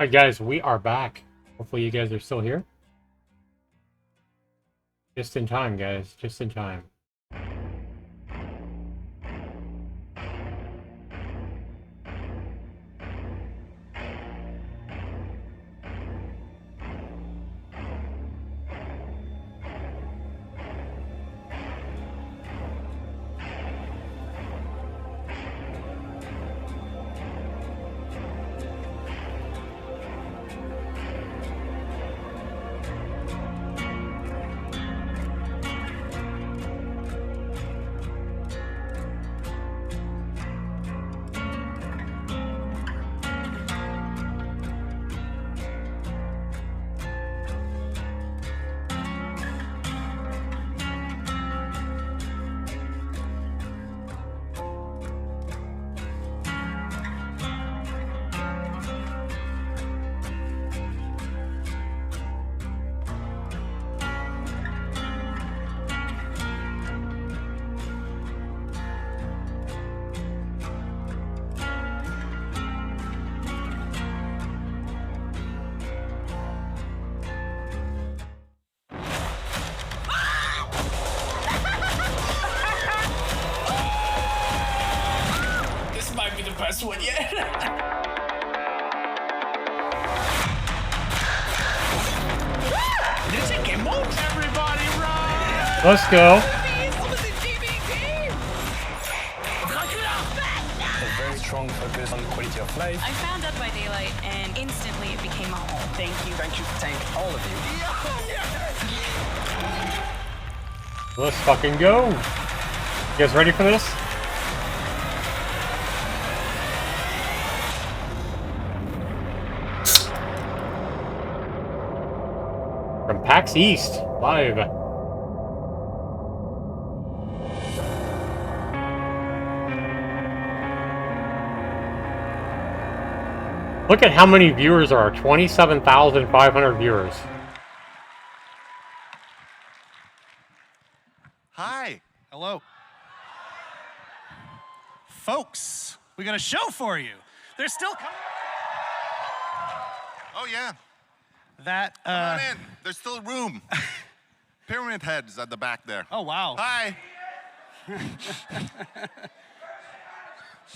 Alright guys, we are back. Hopefully you guys are still here. Just in time, guys. Just in time. Best one yet. Did it say game mode? Everybody run! Let's go. A very strong focus on quality of life. I found Dead by Daylight and instantly it became a home. Thank you. Thank all of you. Let's fucking go. You guys ready for this? From PAX East, live. Look at how many viewers there are. 27,500 viewers. Hi. Hello. Folks, we got a show for you. They're still coming. Oh, yeah. That, Come on in. There's still room. Pyramid Head's at the back there. Oh, wow. Hi.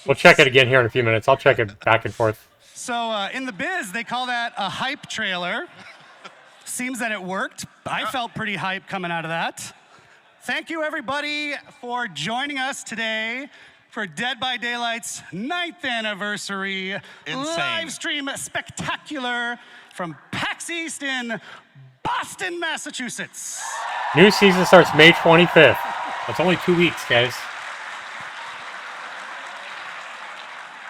We'll check it again here in a few minutes. I'll check it back and forth. So, in the biz, they call that a hype trailer. Seems that it worked. I felt pretty hype coming out of that. Thank you, everybody, for joining us today for Dead by Daylight's 9th anniversary live stream spectacular from PAX East in Boston, Massachusetts. New season starts May 25th. That's only 2 weeks, guys.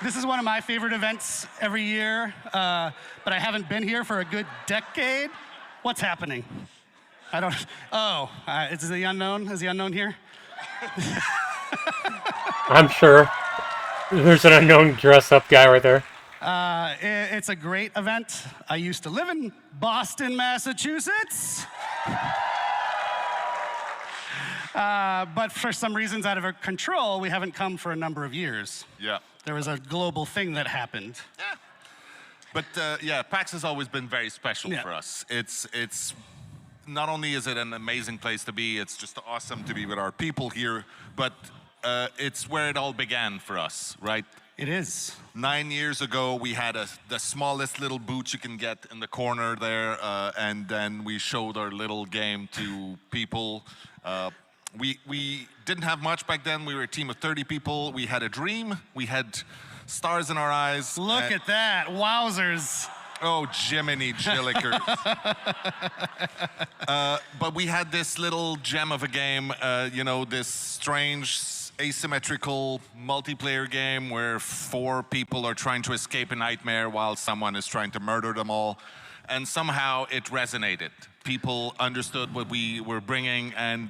This is one of my favorite events every year, but I haven't been here for a good decade. What's happening? I don't, oh, is the unknown? Is the unknown here? I'm sure. There's an unknown dress-up guy right there. It's a great event. I used to live in Boston, Massachusetts. But for some reasons out of our control, we haven't come for a number of years. Yeah. There was a global thing that happened. Yeah. But yeah, PAX has always been very special for us. It's not only is it an amazing place to be, it's just awesome to be with our people here, but it's where it all began for us, right? It is. 9 years ago, we had the smallest little booth you can get in the corner there, and then we showed our little game to people. We didn't have much back then. We were a team of 30 people. We had a dream. We had stars in our eyes. Look at that. Wowzers. Oh, Jiminy Jillikers. But we had this little gem of a game, you know, this strange asymmetrical multiplayer game where 4 people are trying to escape a nightmare while someone is trying to murder them all. And somehow it resonated. People understood what we were bringing, and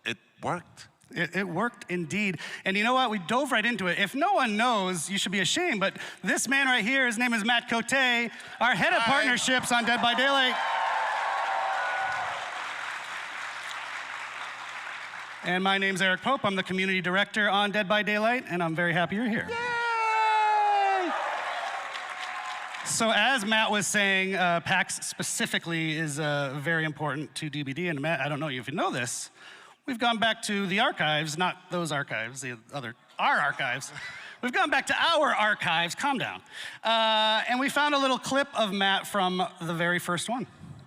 it worked. It worked indeed. And you know what? We dove right into it. If no one knows, you should be ashamed, but this man right here, his name is Matt Cote, our head of partnerships on Dead by Daylight. And my name's Eric Pope. I'm the community director on Dead by Daylight, and I'm very happy you're here. Yay! So as Matt was saying, PAX specifically is very important to DBD. And Matt, I don't know if you know this, we've gone back to the archives, not those archives, our archives. We've gone back to our archives, calm down. And we found a little clip of Matt from the very first one.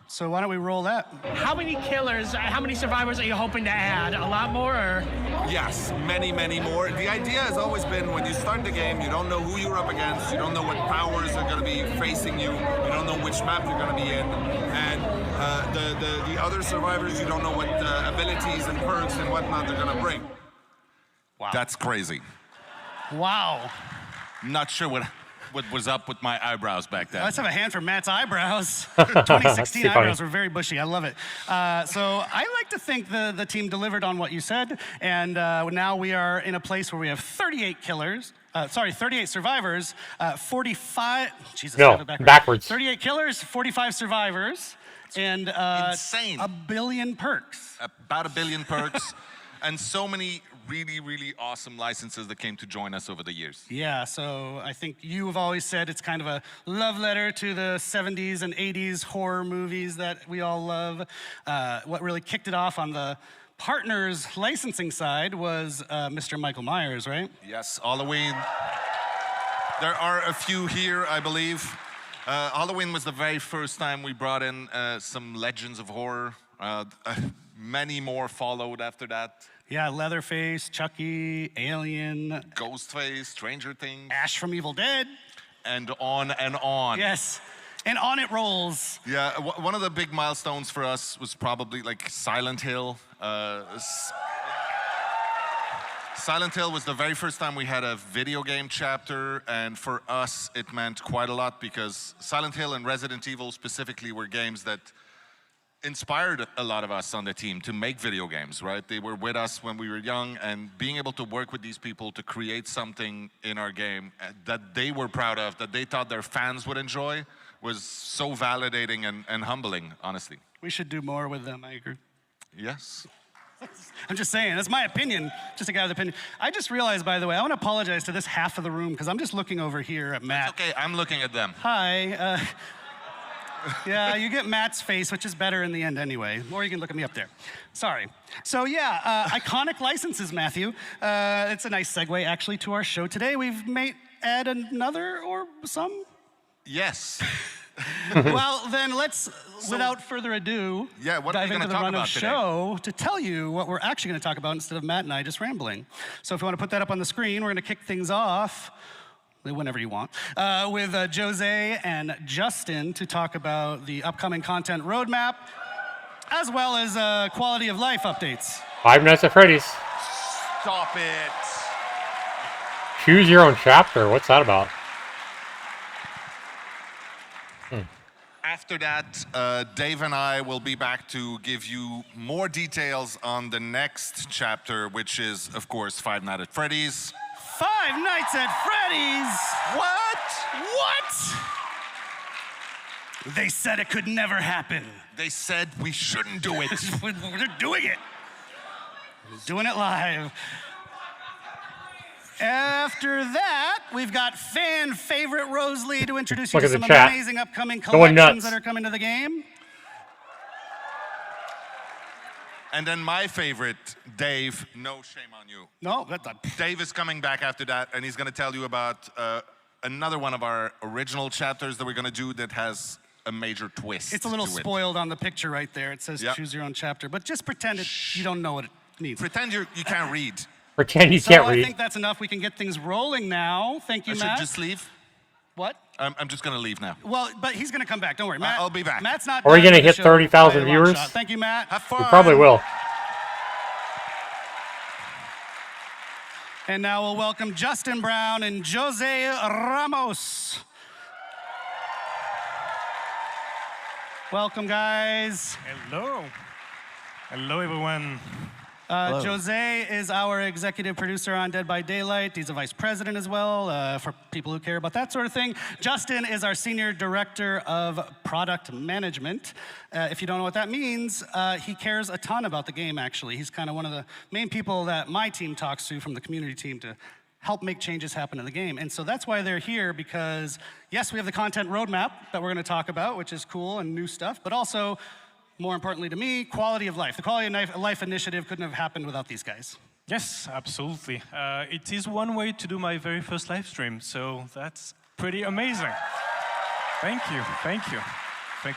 So why don't we roll that? How many killers, how many survivors are you hoping to add? A lot more, or? Yes, many, many more. The idea has always been when you start the game, you don't know who you're up against, you don't know what powers are going to be facing you, you don't know which map you're going to be in, and the other survivors, you don't know what abilities and perks and whatnot they're going to bring. Wow. That's crazy. Wow. Not sure what was up with my eyebrows back then. Let's have a hand for Matt's eyebrows. 2016 eyebrows were very bushy. I love it. So I like to think the team delivered on what you said, and now we are in a place where we have 38 killers. 38 survivors, 45. Jesus, no, I have it backwards. 38 killers, 45 survivors, and insane. 1 billion perks. About 1 billion perks, and so many really, really awesome licenses that came to join us over the years. Yeah, so I think you have always said it's kind of a love letter to the 70s and 80s horror movies that we all love. What really kicked it off on the partners licensing side was Mr. Michael Myers, right? Yes, Halloween. There are a few here, I believe. Halloween was the very first time we brought in some legends of horror. Many more followed after that. Yeah, Leatherface, Chucky, Alien, Ghostface, Stranger Things. Ash from Evil Dead. And on and on. Yes, and on it rolls. Yeah, one of the big milestones for us was probably like Silent Hill. Silent Hill was the very first time we had a video game chapter, and for us it meant quite a lot because Silent Hill and Resident Evil specifically were games that inspired a lot of us on the team to make video games, right? They were with us when we were young, and being able to work with these people to create something in our game that they were proud of, that they thought their fans would enjoy, was so validating and humbling, honestly. We should do more with them, I agree. Yes. I'm just saying, that's my opinion, just a guy with opinion. I just realized, by the way, I want to apologize to this half of the room because I'm just looking over here at Matt. It's okay, I'm looking at them. Hi. Yeah, you get Matt's face, which is better in the end anyway. Or you can look at me up there. Sorry. So yeah, iconic licenses, Matthew. It's a nice segue, actually, to our show today. We've made add another or some? Yes. Well, then let's, without further ado, Yeah, what are dive we into gonna the talk run of about today? show to tell you what we're actually going to talk about instead of Matt and I just rambling. So if you want to put that up on the screen, we're going to kick things off whenever you want, with Jose and Justin to talk about the upcoming content roadmap, as well as quality of life updates. Five Nights at Freddy's. Stop it. Choose your own chapter. What's that about? After that, Dave and I will be back to give you more details on the next chapter, which is, of course, Five Nights at Freddy's. Five Nights at Freddy's! What? They said it could never happen. They said we shouldn't do it. They're doing it. Doing it live. After that, we've got fan favorite Rosalie to introduce you Look to at some the chat. amazing upcoming Going collections nuts. that are coming to the game. And then my favorite, Dave, no shame on you. No, that's not. Dave is coming back after that, and he's going to tell you about another one of our original chapters that we're going to do that has a major twist. It's a little to it. spoiled on the picture right there. It says Yep. choose your own chapter, but just pretend you don't know what it means. Pretend you can't read. Pretend you So can't I read. think that's enough. We can get things rolling now. Thank you, I should Matt. just leave. What? I'm just going to leave now. Well, but he's going to come back. Don't worry, Matt. I'll be back. Matt's not. Are we done gonna with the hit show 30,000 by a long viewers? shot. Thank you, Matt. Have fun. We probably will. And now we'll welcome Justin Brown and Jose Ramos. Welcome, guys. Hello. Hello, everyone. Jose is our executive producer on Dead by Daylight. He's a vice president as well, for people who care about that sort of thing. Justin is our senior director of product management. If you don't know what that means, he cares a ton about the game, actually. He's kind of one of the main people that my team talks to from the community team to help make changes happen in the game. And so that's why they're here, because yes, we have the content roadmap that we're going to talk about, which is cool and new stuff, but also, more importantly to me, quality of life. The Quality of Life initiative couldn't have happened without these guys. Yes, absolutely. It is one way to do my very first live stream, so that's pretty amazing. Thank you, thank you. I think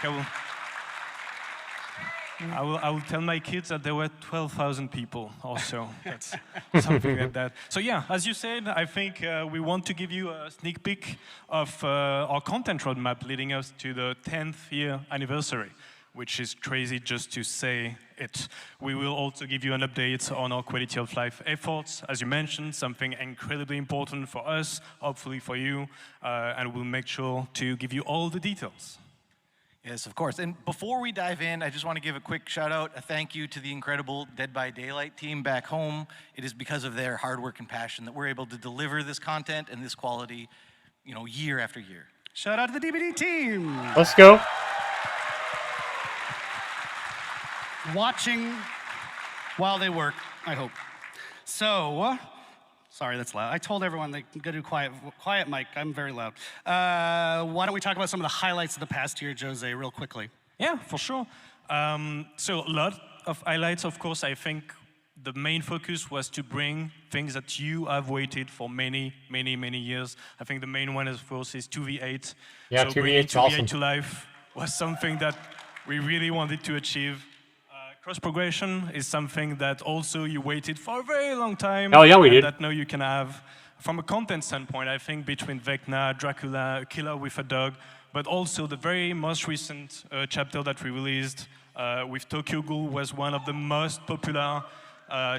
I will tell my kids that there were 12,000 people also. That's something like that. So yeah, as you said, I think we want to give you a sneak peek of our content roadmap leading us to the 10th year anniversary, which is crazy just to say it. We will also give you an update on our quality of life efforts, as you mentioned, something incredibly important for us, hopefully for you, and we'll make sure to give you all the details. Yes, of course. And before we dive in, I just want to give a quick shout out, a thank you to the incredible Dead by Daylight team back home. It is because of their hard work and passion that we're able to deliver this content and this quality, year after year. Shout out to the DBD team. Let's go. Watching while they work, I hope. So, sorry, that's loud. I told everyone they can go do quiet mic. I'm very loud. Why don't we talk about some of the highlights of the past year, Jose, real quickly? Yeah, for sure. So a lot of highlights, of course. I think the main focus was to bring things that you have waited for many, many, many years. I think the main one, of course, is 2v8. Yeah, so 2v8 bringing is awesome. 2v8 to life was something that we really wanted to achieve. Cross-progression is something that also you waited for a very long time. Oh, yeah, we did. That now you can have. From a content standpoint, I think between Vecna, Dracula, Killer with a Dog, but also the very most recent chapter that we released with Tokyo Ghoul was one of the most popular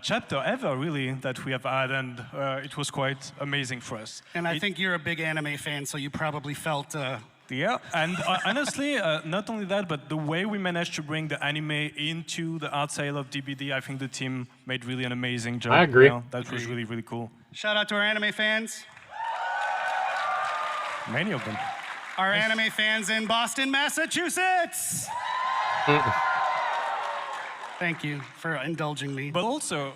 chapter ever, really, that we have had, and it was quite amazing for us. And I think you're a big anime fan, so you probably felt... Yeah, and honestly, not only that, but the way we managed to bring the anime into the art side of DBD, I think the team made really an amazing job. I agree. That was really, really cool. Shout out to our anime fans. Many of them. Our anime fans in Boston, Massachusetts. Thank you for indulging me. But also,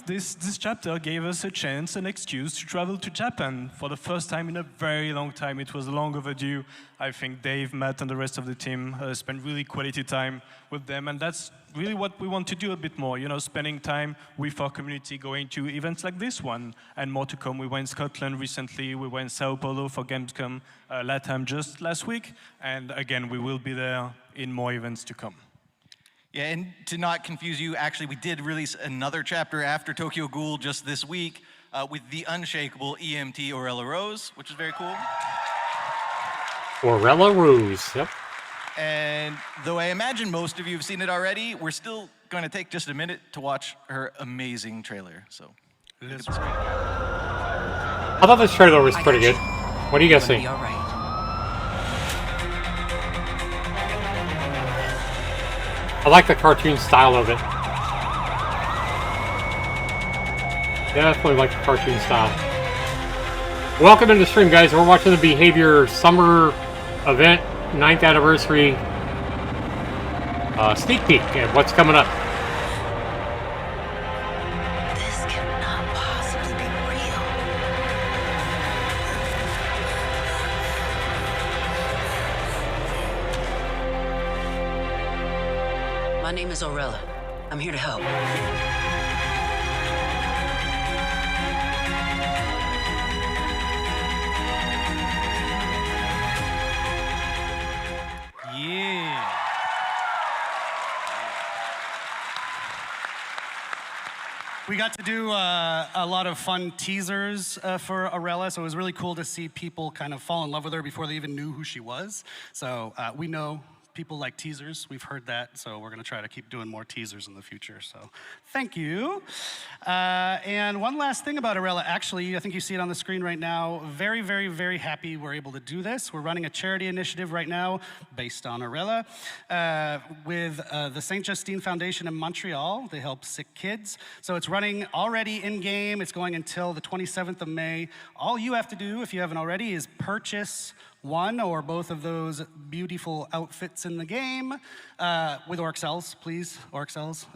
this chapter gave us a chance, an excuse to travel to Japan for the first time in a very long time. It was long overdue. I think Dave, Matt, and the rest of the team spent really quality time with them, and that's really what we want to do a bit more, spending time with our community, going to events like this one, and more to come. We were in Scotland recently, we were in Sao Paulo for Gamescom, LATAM just last week, and again, we will be there in more events to come. Yeah, and to not confuse you, actually, we did release another chapter after Tokyo Ghoul just this week with the unshakable EMT Orella Rose, which is very cool. Orella Rose, yep. And though I imagine most of you have seen it already, we're still going to take just a minute to watch her amazing trailer. So, I thought this trailer was pretty good. What do you guys think? All right. I like the cartoon style of it. Definitely like the cartoon style. Welcome to the stream, guys. We're watching the BHVR Summer Event 9th Anniversary sneak peek at what's coming up. This cannot possibly be real. My name is Orella. I'm here to help. Yeah. We got to do a lot of fun teasers for Orella, so it was really cool to see people kind of fall in love with her before they even knew who she was. So we know people like teasers. We've heard that, so we're going to try to keep doing more teasers in the future. So thank you. And one last thing about Orella. Actually, I think you see it on the screen right now. Very, very, very happy we're able to do this. We're running a charity initiative right now based on Orella with the St. Justine Foundation in Montreal. They help sick kids. So it's running already in-game. It's going until the 27th of May. All you have to do, if you haven't already, is purchase one or both of those beautiful outfits in the game with orc cells, please, orc cells.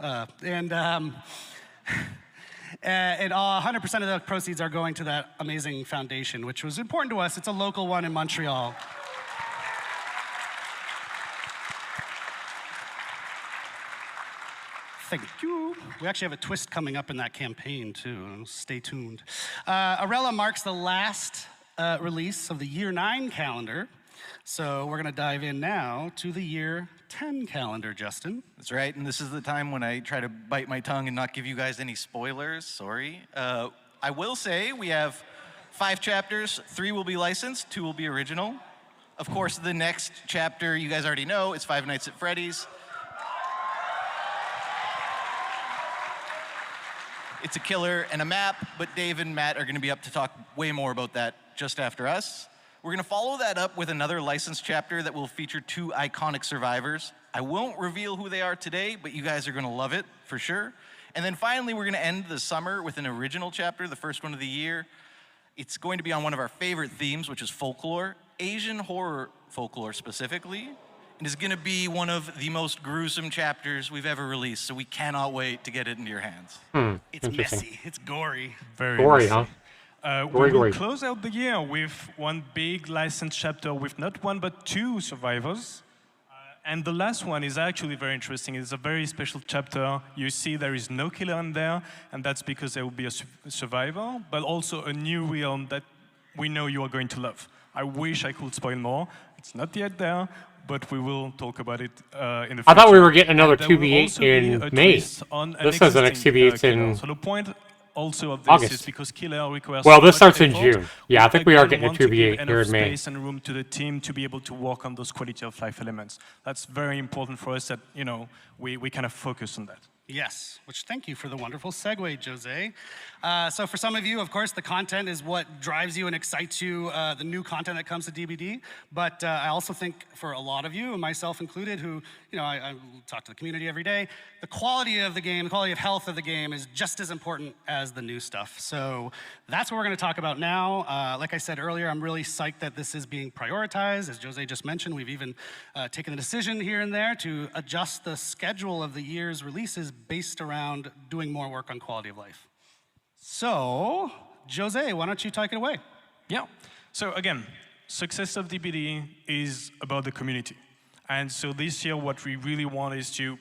And 100% of the proceeds are going to that amazing foundation, which was important to us. It's a local one in Montreal. Thank you. We actually have a twist coming up in that campaign, too. Stay tuned. Arella marks the last release of the Year 9 calendar. So we're going to dive in now to the Year 10 calendar, Justin. That's right, and this is the time when I try to bite my tongue and not give you guys any spoilers. Sorry. I will say we have 5 chapters. 3 will be licensed, 2 will be original. Of course, the next chapter, you guys already know, is Five Nights at Freddy's. It's a killer and a map, but Dave and Matt are going to be up to talk way more about that just after us. We're going to follow that up with another licensed chapter that will feature 2 iconic survivors. I won't reveal who they are today, but you guys are going to love it for sure. And then finally, we're going to end the summer with an original chapter, the first one of the year. It's going to be on one of our favorite themes, which is folklore, Asian horror folklore specifically. It is going to be one of the most gruesome chapters we've ever released, so we cannot wait to get it into your hands. It's messy. It's gory. Very Gory, messy. huh? We will gory. close out the year with one big licensed chapter with not 1 but 2 survivors. And the last one is actually very interesting. It's a very special chapter. You see there is no killer in there, and that's because there will be a survivor, but also a new realm that we know you are going to love. I wish I could spoil more. It's not yet there, but we will talk about it in the future. I thought we were getting another And there will 2v8 also be in a May. twist on an This says the next existing, 2v8's killer. in So the point also of this August. is because killer requires Well, so this much starts in effort, June. Yeah, I think we are again getting a want to 2v8 give here enough in May. space and room to the team to be able to work on those quality of life elements. That's very important for us that, we kind of focus on that. Yes, which thank you for the wonderful segue, Jose. So for some of you, of course, the content is what drives you and excites you, the new content that comes to DBD. But I also think for a lot of you, and myself included, who, I talk to the community every day, the quality of the game, the quality of health of the game is just as important as the new stuff. So that's what we're going to talk about now. Like I said earlier, I'm really psyched that this is being prioritized. As Jose just mentioned, we've even taken the decision here and there to adjust the schedule of the year's releases based around doing more work on quality of life. So, Jose, why don't you take it away? Yeah. So again, success of DBD is about the community. And so this year, what we really want is to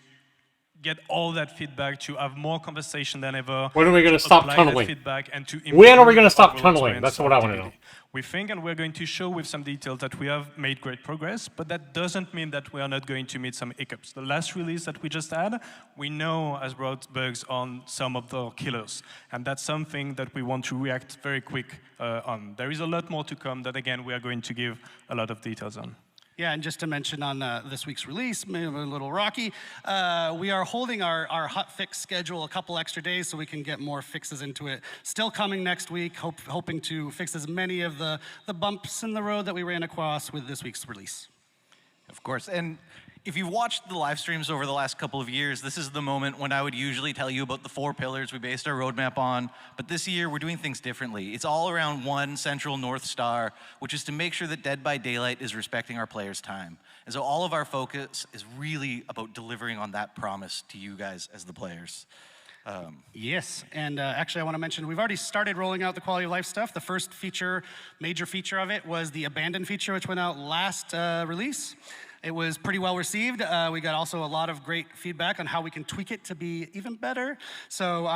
get all that feedback, to have more conversation than ever. When are we going to stop tunneling? Feedback and to When are we going to stop improve tunneling? experience That's what I of want to DBD. know. We think, and we're going to show with some details that we have made great progress, but that doesn't mean that we are not going to meet some hiccups. The last release that we just had, we know has brought bugs on some of the killers, and that's something that we want to react very quick on. There is a lot more to come that, again, we are going to give a lot of details on. Yeah, and just to mention on this week's release, maybe a little rocky, we are holding our hot fix schedule a couple extra days so we can get more fixes into it. Still coming next week, hoping to fix as many of the bumps in the road that we ran across with this week's release. Of course, and if you've watched the live streams over the last couple of years, this is the moment when I would usually tell you about the 4 pillars we based our roadmap on. But this year, we're doing things differently. It's all around one central North Star, which is to make sure that Dead by Daylight is respecting our players' time. And so all of our focus is really about delivering on that promise to you guys as the players. Yes, and actually I want to mention, we've already started rolling out the quality of life stuff. The first major feature of it was the abandoned feature, which went out last release. It was pretty well received. We got also a lot of great feedback on how we can tweak it to be even better. So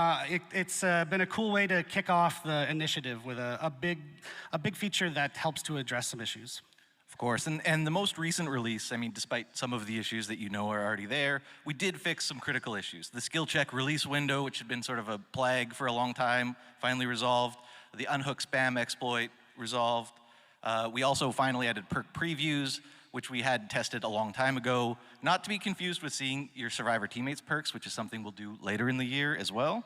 it's been a cool way to kick off the initiative with a big feature that helps to address some issues. Of course, and the most recent release, I mean, despite some of the issues that you know are already there, we did fix some critical issues. The skill check release window, which had been sort of a plague for a long time, finally resolved. The unhook spam exploit resolved. We also finally added perk previews, which we had tested a long time ago, not to be confused with seeing your survivor teammates perks, which is something we'll do later in the year as well.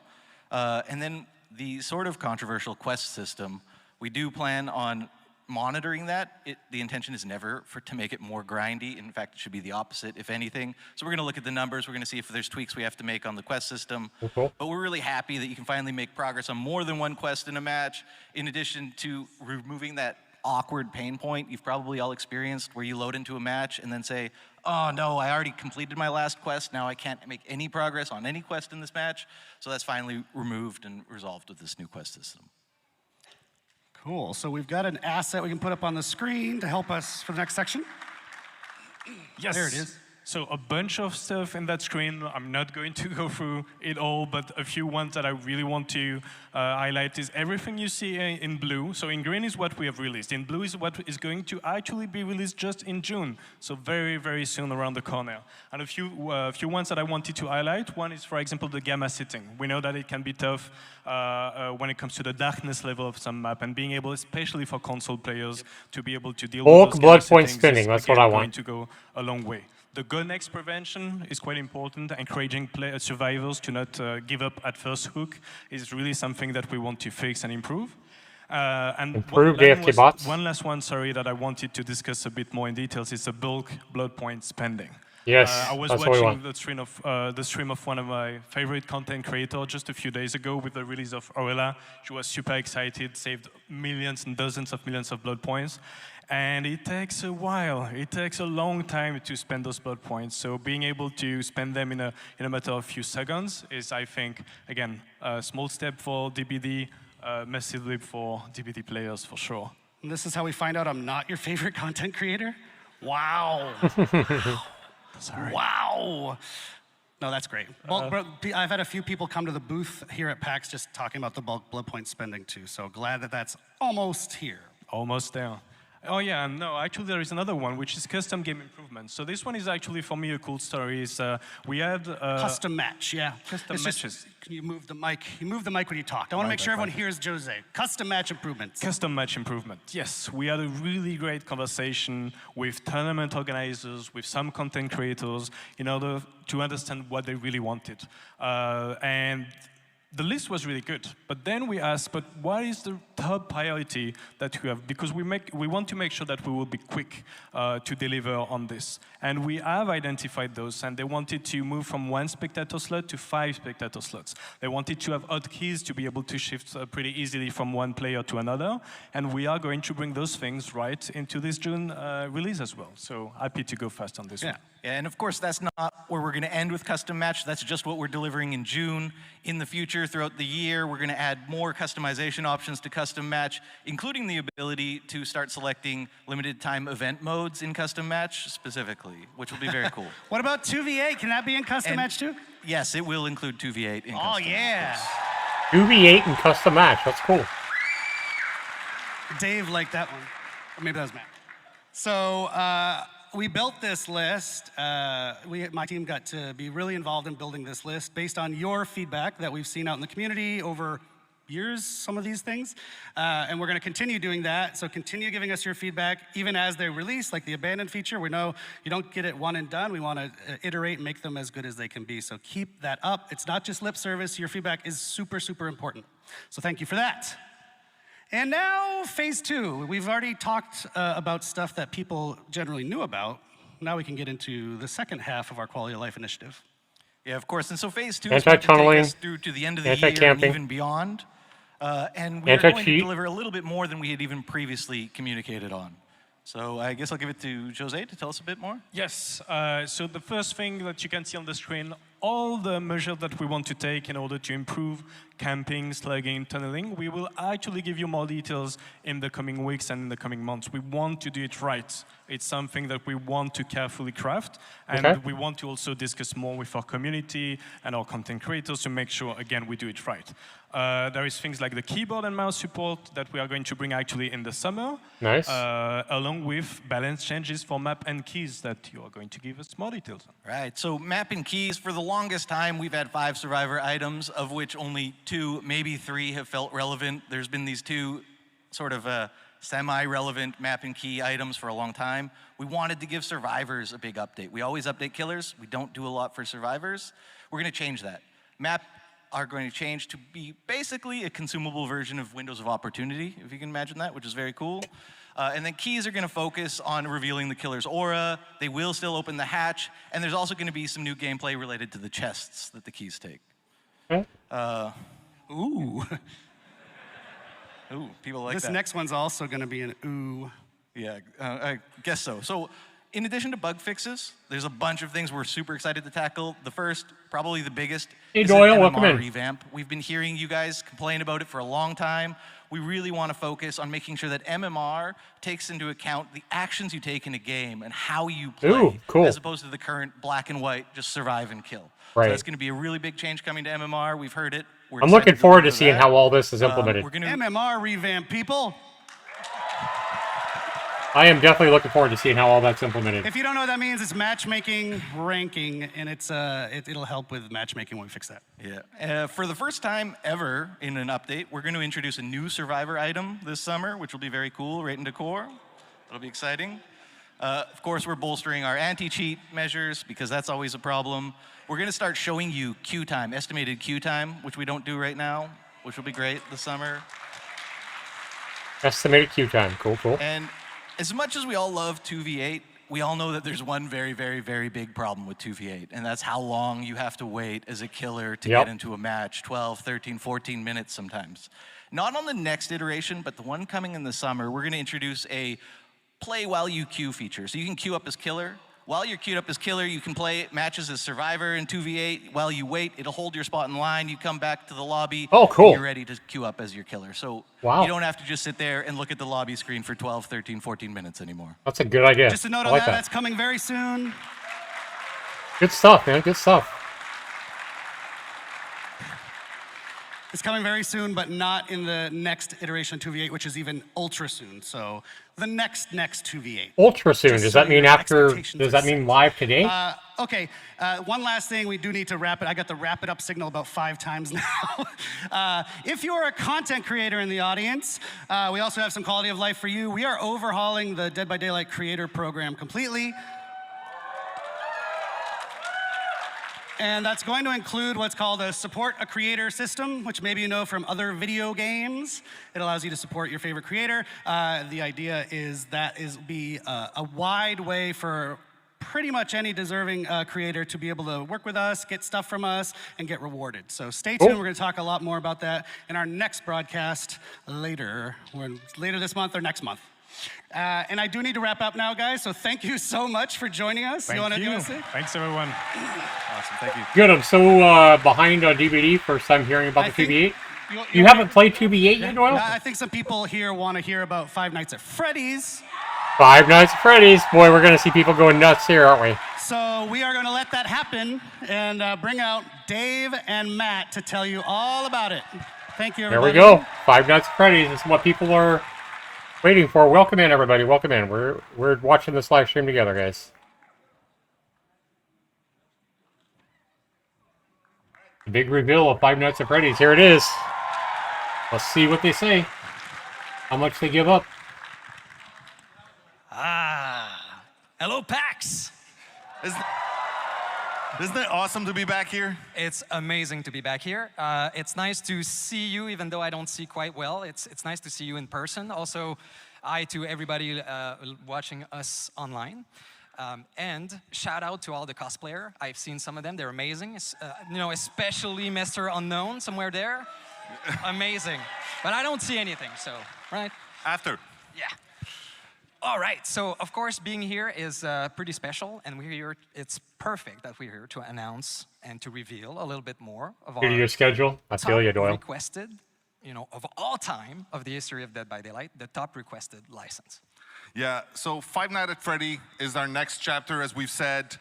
And then the sort of controversial quest system, we do plan on monitoring that. The intention is never to make it more grindy. In fact, it should be the opposite, if anything. So we're going to look at the numbers. We're going to see if there's tweaks we have to make on the quest system. But we're really happy that you can finally make progress on more than one quest in a match, in addition to removing that awkward pain point you've probably all experienced where you load into a match and then say, oh no, I already completed my last quest, now I can't make any progress on any quest in this match. So that's finally removed and resolved with this new quest system. Cool, so we've got an asset we can put up on the screen to help us for the next section. Yes. There it is. So a bunch of stuff in that screen. I'm not going to go through it all, but a few ones that I really want to highlight is everything you see in blue. So in green is what we have released. In blue is what is going to actually be released just in June. So very, very soon around the corner. And a few ones that I wanted to highlight. One is, for example, the gamma setting. We know that it can be tough when it comes to the darkness level of some map, and being able, especially for console players, to be able to deal with those blood gamma point settings spinning, is, that's again, what I going want. to go a long way. The gun X prevention is quite important. Encouraging survivors to not give up at first hook is really something that we want to fix and improve. And Improved AFK bots. one last one, sorry, that I wanted to discuss a bit more in details is the bulk blood point spending. Yes, I was that's what we watching want. the stream of one of my favorite content creators just a few days ago with the release of Orella. She was super excited, saved millions and dozens of millions of blood points. And it takes a while. It takes a long time to spend those blood points. So being able to spend them in a matter of a few seconds is, I think, again, a small step for DBD, massive leap for DBD players for sure. And this is how we find out I'm not your favorite content creator? Wow. Sorry. Wow. No, that's great. I've had a few people come to the booth here at PAX just talking about the bulk blood point spending too. So glad that that's almost here. Almost there. Oh yeah, no, actually there is another one, which is custom game improvements. So this one is actually, for me, a cool story. Is we had... custom match, yeah. Custom matches. Can you move the mic? You move the mic when you talk. I want to make sure everyone hears Jose. Custom match improvements. Custom match improvement, yes. We had a really great conversation with tournament organizers, with some content creators, in order to understand what they really wanted. And the list was really good, but then we asked, but what is the top priority that we have? Because we want to make sure that we will be quick to deliver on this. And we have identified those, and they wanted to move from 1 spectator slot to 5 spectator slots. They wanted to have hotkeys to be able to shift pretty easily from one player to another, and we are going to bring those things right into this June release as well. So happy to go fast on this one. Yeah, and of course, that's not where we're going to end with custom match. That's just what we're delivering in June. In the future, throughout the year, we're going to add more customization options to custom match, including the ability to start selecting limited time event modes in custom match specifically, which will be very cool. What about 2v8? Can that be in custom match too? Yes, it will include 2v8 in custom. Oh, yeah. 2v8 and custom match, that's cool. Dave liked that one. Or maybe that was Matt. So, we built this list. My team got to be really involved in building this list based on your feedback that we've seen out in the community over years, some of these things. And we're going to continue doing that. So continue giving us your feedback, even as they release, like the abandoned feature. We know you don't get it one and done. We want to iterate and make them as good as they can be. So keep that up. It's not just lip service. Your feedback is super, super important. So thank you for that. And now, phase 2. We've already talked about stuff that people generally knew about. Now we can get into the second half of our quality of life initiative. Yeah, of course. And so phase 2 is going to take us through to the end of the year and even beyond. And we're going to deliver a little bit more than we had even previously communicated on. So I guess I'll give it to Jose to tell us a bit more. Yes, so the first thing that you can see on the screen, all the measures that we want to take in order to improve camping, slugging, tunneling, we will actually give you more details in the coming weeks and in the coming months. We want to do it right. It's something that we want to carefully craft, and we want to also discuss more with our community and our content creators to make sure, again, we do it right. There is things like the keyboard and mouse support that we are going to bring actually in the summer. Nice. Along with balance changes for map and keys that you are going to give us more details on. Right, so map and keys, for the longest time, we've had 5 survivor items, of which only 2, maybe 3 have felt relevant. There's been these 2 sort of semi-relevant map and key items for a long time. We wanted to give survivors a big update. We always update killers. We don't do a lot for survivors. We're going to change that. Map are going to change to be basically a consumable version of Windows of Opportunity, if you can imagine that, which is very cool. And then keys are going to focus on revealing the killer's aura. They will still open the hatch. And there's also going to be some new gameplay related to the chests that the keys take. Ooh. Ooh, people like This that. next one's also going to be an ooh. Yeah, I guess so. So, in addition to bug fixes, there's a bunch of things we're super excited to tackle. The first, probably the biggest, Hey, is Doyle, an welcome MMR in. revamp. We've been hearing you guys complain about it for a long time. We really want to focus on making sure that MMR takes into account the actions you take in a game and how you play, Ooh, cool. as opposed to the current black and white, just survive and kill. Right. So that's going to be a really big change coming to MMR. We've heard it. We're I'm excited looking forward to deliver seeing that. how all this is implemented. We're going to MMR revamp, people. I am definitely looking forward to seeing how all that's implemented. If you don't know what that means, it's matchmaking ranking, and it'll help with matchmaking when we fix that. Yeah. For the first time ever in an update, we're going to introduce a new survivor item this summer, which will be very cool, right in decor. It'll be exciting. Of course, we're bolstering our anti-cheat measures because that's always a problem. We're going to start showing you queue time, estimated queue time, which we don't do right now, which will be great this summer. Estimated queue time. Cool, cool. And as much as we all love 2v8, we all know that there's one very, very, very big problem with 2v8, and that's how long you have to wait as a killer to get into a match, 12, 13, 14 minutes sometimes. Not on the next iteration, but the one coming in the summer, we're going to introduce a play while you queue feature. So you can queue up as killer. While you're queued up as killer, you can play matches as survivor in 2v8. While you wait, it'll hold your spot in line. You come back to the lobby. Oh, cool. And you're ready to queue up as your killer. So Wow. you don't have to just sit there and look at the lobby screen for 12, 13, 14 minutes anymore. That's a good idea. Just a note I on like that, that's coming very soon. Good stuff, man. Good stuff. It's coming very soon, but not in the next iteration of 2v8, which is even ultra soon. So the next 2v8. Ultra soon. Just Does so that mean your after? expectations Does are that mean live today? Okay, one last thing, we do need to wrap it. I got the wrap it up signal about 5 times now. If you're a content creator in the audience, we also have some quality of life for you. We are overhauling the Dead by Daylight creator program completely. And that's going to include what's called a support a creator system, which maybe you know from other video games. It allows you to support your favorite creator. The idea is that be a wide way for pretty much any deserving creator to be able to work with us, get stuff from us, and get rewarded. So stay tuned. We're going to talk a lot more about that in our next broadcast later this month or next month. And I do need to wrap up now, guys. So thank you so much for joining us. Thank you you. wanna say? Thanks, everyone. Awesome, thank you. Good. I'm so behind on DVD. First time hearing about the 2v8. You haven't played 2v8 yet, Doyle? I think some people here want to hear about Five Nights at Freddy's. Five Nights at Freddy's. Boy, we're going to see people going nuts here, aren't we? So we are going to let that happen and bring out Dave and Matt to tell you all about it. Thank you, everybody. There we go. Five Nights at Freddy's. This is what people are waiting for. Welcome in, everybody. Welcome in. We're watching this live stream together, guys. The big reveal of Five Nights at Freddy's. Here it is. Let's see what they say. How much they give up. Hello, PAX. Isn't it awesome to be back here? It's amazing to be back here. It's nice to see you, even though I don't see quite well. It's nice to see you in person. Also, hi to everybody watching us online. And shout out to all the cosplayer. I've seen some of them. They're amazing. Especially Mr. Unknown somewhere there. Amazing. But I don't see anything, so, right? After. Yeah. All right, so of course being here is pretty special, and we're here, it's perfect that we're here to announce and to reveal a little bit more of our Your schedule. I feel you, Doyle. requested, of all time of the history of Dead by Daylight, the top requested license. Yeah, so Five Nights at Freddy is our next chapter, as we've said.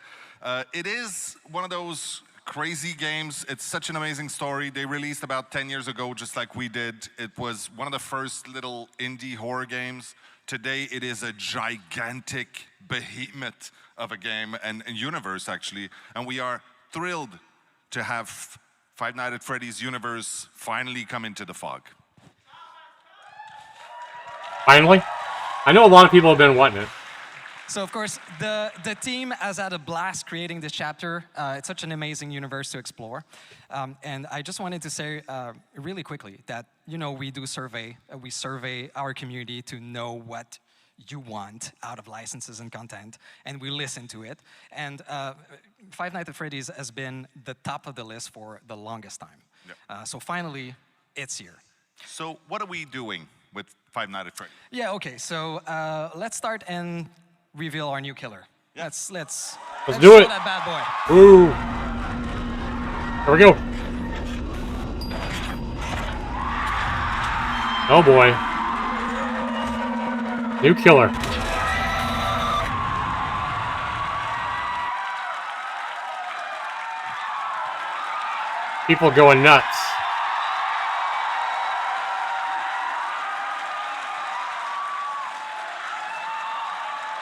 It is one of those crazy games. It's such an amazing story. They released about 10 years ago, just like we did. It was one of the first little indie horror games. Today, it is a gigantic behemoth of a game and universe, actually. And we are thrilled to have Five Nights at Freddy's universe finally come into the fog. Finally? I know a lot of people have been wanting it. So of course, the team has had a blast creating this chapter. It's such an amazing universe to explore. And I just wanted to say really quickly that, we do survey. We survey our community to know what you want out of licenses and content, and we listen to it. And Five Nights at Freddy's has been the top of the list for the longest time. Yep. So finally, it's here. So what are we doing with Five Nights at Freddy's. Yeah, okay, so let's start and reveal our new killer. Yeah. Let's do show it. that bad boy. Ooh. Here we go. Oh boy. New killer. People going nuts.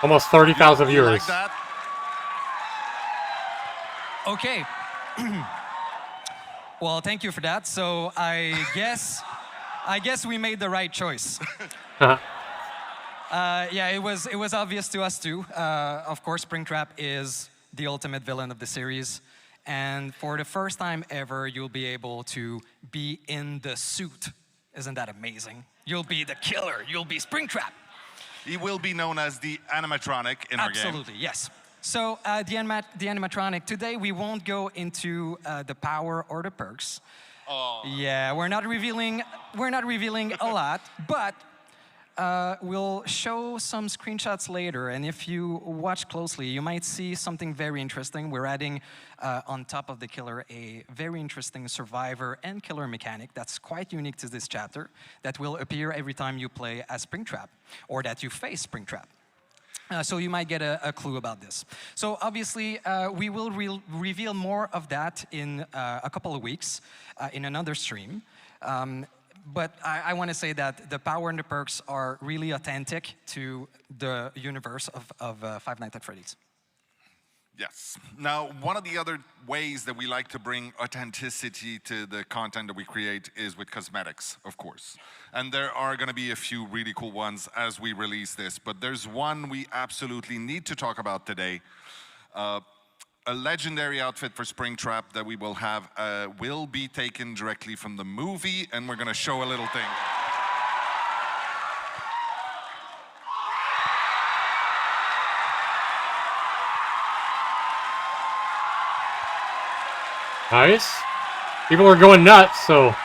Almost 30,000 You viewers. like that? Okay. Well, thank you for that. So I guess we made the right choice. Yeah, it was obvious to us too. Of course, Springtrap is the ultimate villain of the series. And for the first time ever, you'll be able to be in the suit. Isn't that amazing? You'll be the killer. You'll be Springtrap. He will be known as the animatronic in our game. Absolutely, yes. So the animatronic, today we won't go into the power or the perks. Oh. Yeah, we're not revealing a lot, but we'll show some screenshots later, and if you watch closely, you might see something very interesting. We're adding on top of the killer a very interesting survivor and killer mechanic that's quite unique to this chapter that will appear every time you play as Springtrap or that you face Springtrap. So you might get a clue about this. So obviously, we will reveal more of that in a couple of weeks in another stream. But I want to say that the power and the perks are really authentic to the universe of Five Nights at Freddy's. Yes. Now, one of the other ways that we like to bring authenticity to the content that we create is with cosmetics, of course. And there are going to be a few really cool ones as we release this, but there's one we absolutely need to talk about today. A legendary outfit for Springtrap that we will have will be taken directly from the movie, and we're going to show a little thing. Nice. People are going nuts, so.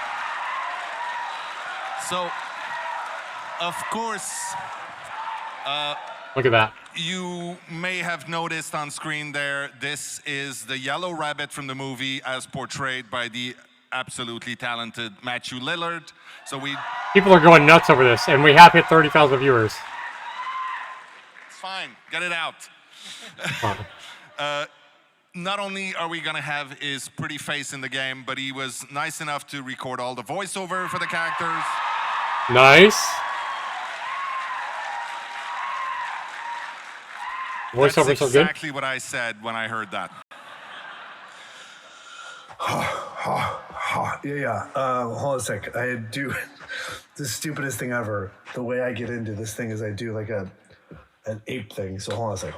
So, of course, look at that. you may have noticed on screen there, this is the yellow rabbit from the movie as portrayed by the absolutely talented Matthew Lillard. So People are going nuts over this, and we have hit 30,000 viewers. It's fine, get it out. Not only are we gonna have his pretty face in the game, but he was nice enough to record all the voiceover for the characters. Nice. Voiceovers That's are good. exactly what I said when I heard that. Yeah. Hold on a sec. I do the stupidest thing ever. The way I get into this thing is I do like an ape thing. So hold on a sec.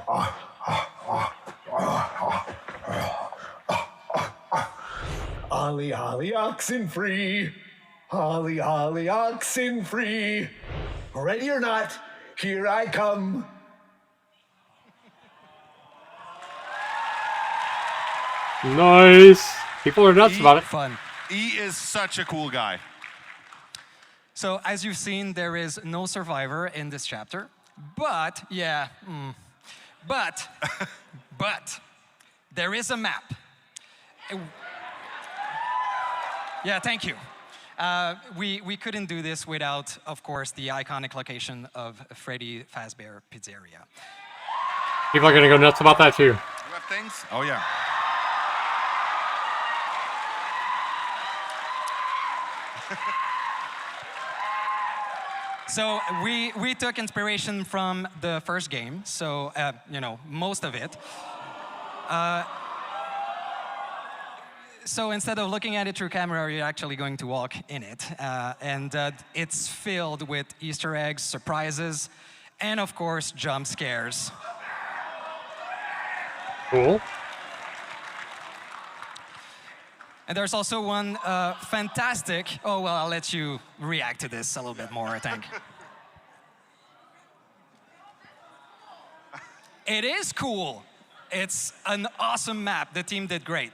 Ollie, ollie, oxen free. Ollie, ollie, oxen free. Ready or not, here I come. Nice. People are nuts about it. Fun. He is such a cool guy. So as you've seen, there is no survivor in this chapter, but but there is a map. Yeah, thank you. We couldn't do this without, of course, the iconic location of Freddy Fazbear Pizzeria. People are going to go nuts about that too. You have things? Oh yeah. So we took inspiration from the first game, so you know, most of it. So instead of looking at it through camera, you're actually going to walk in it. And it's filled with Easter eggs, surprises, and of course, jump scares. Cool. And there's also one fantastic, oh, well, I'll let you react to this a little bit more, I think. It is cool. It's an awesome map. The team did great.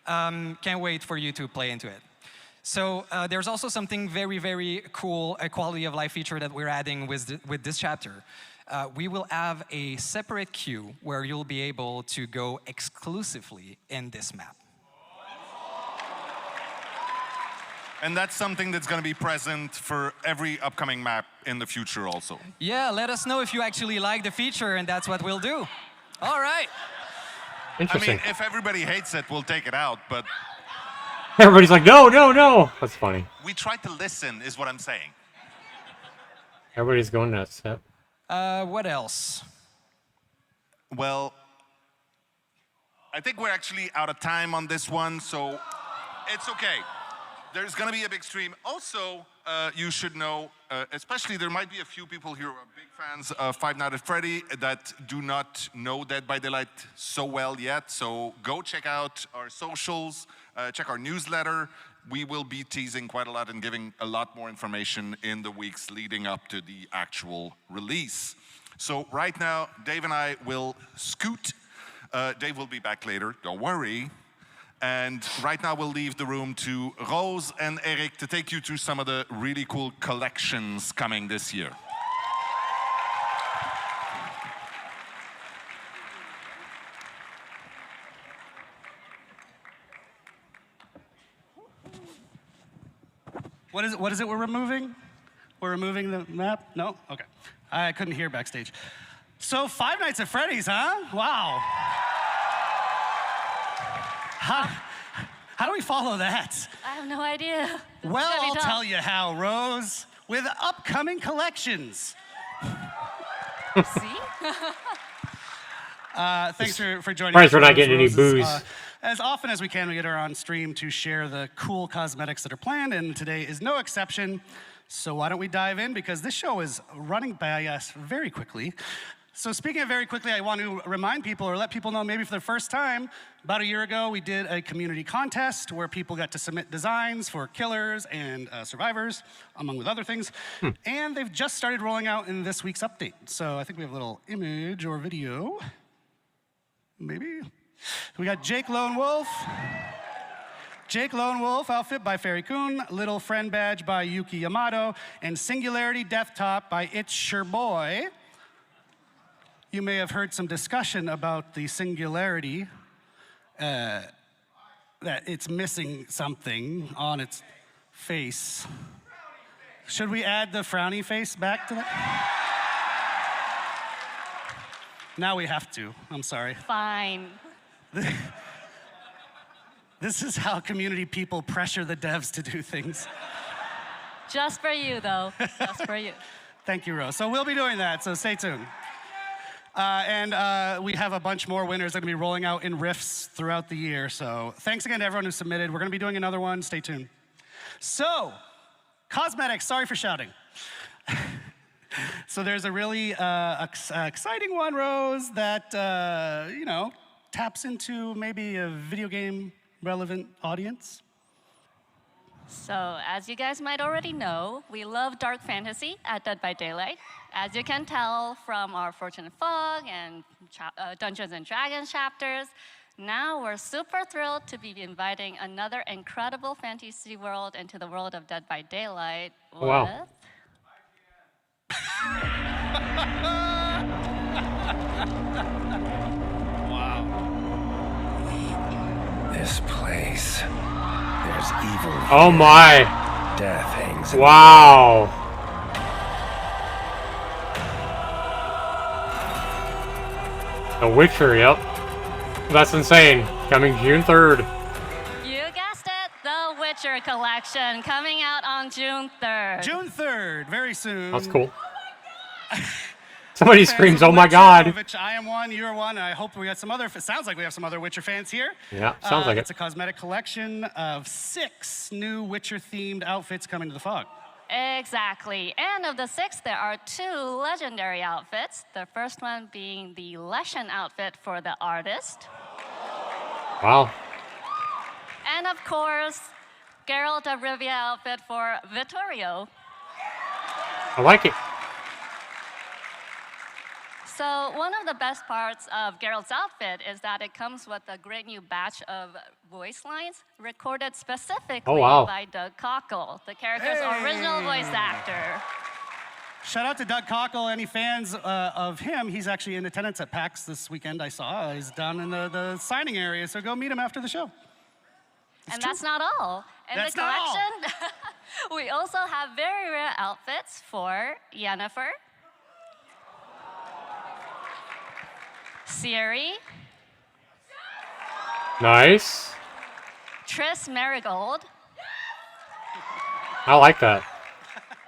Can't wait for you to play into it. So there's also something very, very cool, a quality of life feature that we're adding with this chapter. We will have a separate queue where you'll be able to go exclusively in this map. And that's something that's going to be present for every upcoming map in the future also. Yeah, let us know if you actually like the feature, and that's what we'll do. All right. Interesting. I mean, if everybody hates it, we'll take it out, but... Everybody's like, no, no, no. That's funny. We try to listen, is what I'm saying. Everybody's going nuts. Yep. What else? Well, I think we're actually out of time on this one, so it's okay. There's going to be a big stream. Also, you should know, especially there might be a few people here who are big fans of Five Nights at Freddy that do not know Dead by Daylight so well yet. So go check out our socials, check our newsletter. We will be teasing quite a lot and giving a lot more information in the weeks leading up to the actual release. So right now, Dave and I will scoot. Dave will be back later, don't worry. And right now we'll leave the room to Rose and Eric to take you through some of the really cool collections coming this year. What is it we're removing? We're removing the map? No? Okay. I couldn't hear backstage. So Five Nights at Freddy's, huh? Wow. How do we follow that? I have no idea. Well, I'll tell you how, Rose. With upcoming collections. See? Thanks for joining Surprised us. we're not getting any booze. As often as we can, we get her on stream to share the cool cosmetics that are planned, and today is no exception. So why don't we dive in? Because this show is running by us very quickly. So speaking of very quickly, I want to remind people or let people know maybe for the first time, about a year ago, we did a community contest where people got to submit designs for killers and survivors, among with other things. And they've just started rolling out in this week's update. So I think we have a little image or video. Maybe. We got Jake Lone Wolf. Jake Lone Wolf outfit by Fairy Kun, Little Friend Badge by Yuki Yamato, and Singularity Death Top by It's Your Boy. You may have heard some discussion about the Singularity, that it's missing something on its face. Should we add the frowny face back to that? Now we have to, I'm sorry. Fine. This is how community people pressure the devs to do things. Just for you, though. Just for you. Thank you, Rose. So we'll be doing that, so stay tuned. And we have a bunch more winners that are going to be rolling out in Rifts throughout the year. So thanks again to everyone who submitted. We're going to be doing another one. Stay tuned. So, cosmetics. Sorry for shouting. So there's a really exciting one, Rose, that, you know, taps into maybe a video game relevant audience. So, as you guys might already know, we love dark fantasy at Dead by Daylight. As you can tell from our Fortune and Fog and Dungeons and Dragons chapters, now we're super thrilled to be inviting another incredible fantasy world into the world of Dead by Daylight with... Wow. Wow. This place. There's evil. Oh my. Death hangs. Wow. The Witcher, yep. That's insane. Coming June 3rd. You guessed it, The Witcher collection coming out on June 3rd. June 3rd, very soon. That's cool. Somebody screams, "Oh my God!" Which I am one, you're one, and I hope we got some other. It sounds like we have some other Witcher fans here. Yeah, sounds like it. It's a cosmetic collection of 6 new Witcher-themed outfits coming to the Fog. Exactly. And of the 6, there are 2 legendary outfits. The first one being the Leshen outfit for the artist. Wow. And of course, Geralt of Rivia outfit for Vittorio. I like it. So one of the best parts of Geralt's outfit is that it comes with a great new batch of voice lines recorded specifically by Doug Cockle, the character's original voice actor. Shout out to Doug Cockle. Any fans of him? He's actually in attendance at PAX this weekend. I saw. He's down in the signing area, so go meet him after the show. And that's not all. In the collection, we also have very rare outfits for Yennefer, Ciri, Nice. Triss Marigold, I like that.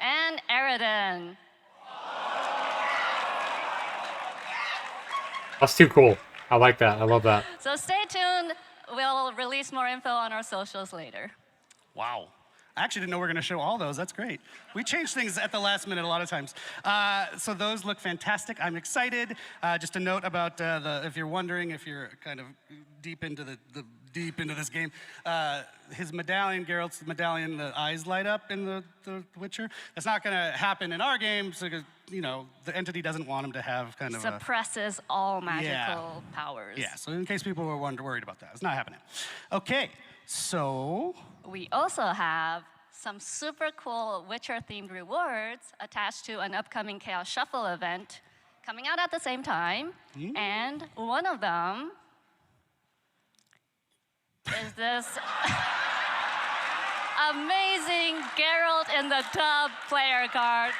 and Eridan. That's too cool. I like that. I love that. So stay tuned. We'll release more info on our socials later. Wow. I actually didn't know we were going to show all those. That's great. We change things at the last minute a lot of times. So those look fantastic. I'm excited. Just a note about if you're wondering, if you're kind of deep into this game, his medallion, Geralt's medallion, the eyes light up in the Witcher. That's not going to happen in our game, so you know the entity doesn't want him to have kind of suppresses all magical powers. Yeah. So in case people were worried about that, it's not happening. Okay. So we also have some super cool Witcher-themed rewards attached to an upcoming Chaos Shuffle event coming out at the same time. And one of them is this amazing Geralt in the Tub player card.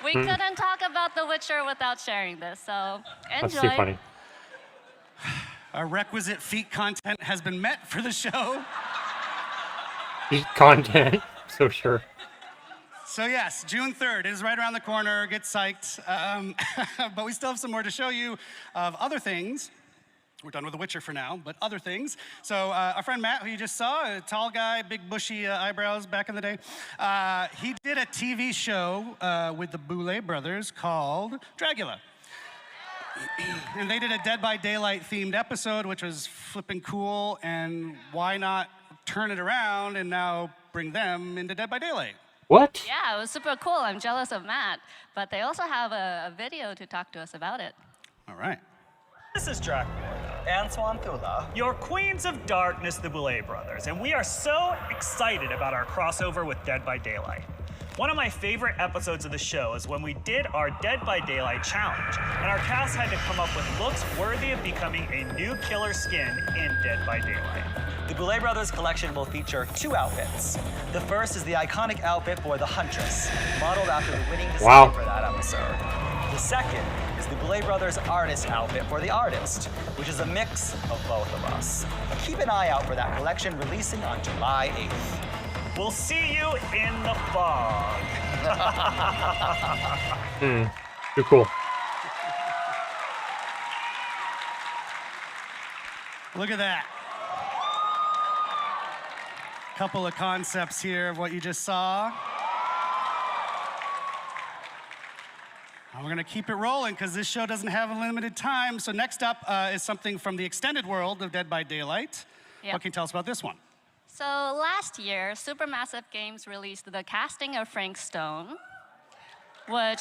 We couldn't talk about The Witcher without sharing this, so enjoy. That's too funny. Our requisite feat content has been met for the show. Feat content, so sure. So yes, June 3rd, it is right around the corner. Get psyched. But we still have some more to show you of other things. We're done with The Witcher for now, but other things. So our friend Matt, who you just saw, a tall guy, big bushy eyebrows back in the day, he did a TV show with the Boulet brothers called Dragula. And they did a Dead by Daylight themed episode, which was flipping cool, and why not turn it around and now bring them into Dead by Daylight? What? Yeah, it was super cool. I'm jealous of Matt, but they also have a video to talk to us about it. All right. This is Dracula and Swanthula, your Queens of Darkness, the Boulet brothers, and we are so excited about our crossover with Dead by Daylight. One of my favorite episodes of the show is when we did our Dead by Daylight challenge, and our cast had to come up with looks worthy of becoming a new killer skin in Dead by Daylight. The Boulet Brothers collection will feature 2 outfits. The first is the iconic outfit for the Huntress, modeled after the winning design for that episode. The second is the Boulet Brothers artist outfit for the artist, which is a mix of both of us. Keep an eye out for that collection releasing on July 8th. We'll see you in the fog. Too cool. Look at that. Couple of concepts here of what you just saw. And we're gonna keep it rolling because this show doesn't have a limited time. So next up is something from the extended world of Dead by Daylight. Yep. What can you tell us about this one? So last year, Supermassive Games released The Casting of Frank Stone, which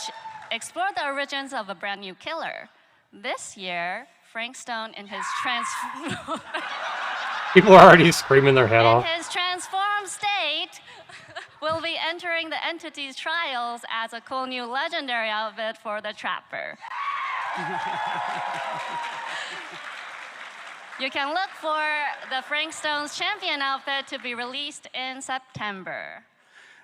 explored the origins of a brand new killer. This year, Frank Stone in his People are already screaming their head off. in his transformed state will be entering the entity's trials as a cool new legendary outfit for the Trapper. You can look for the Frank Stone's champion outfit to be released in September.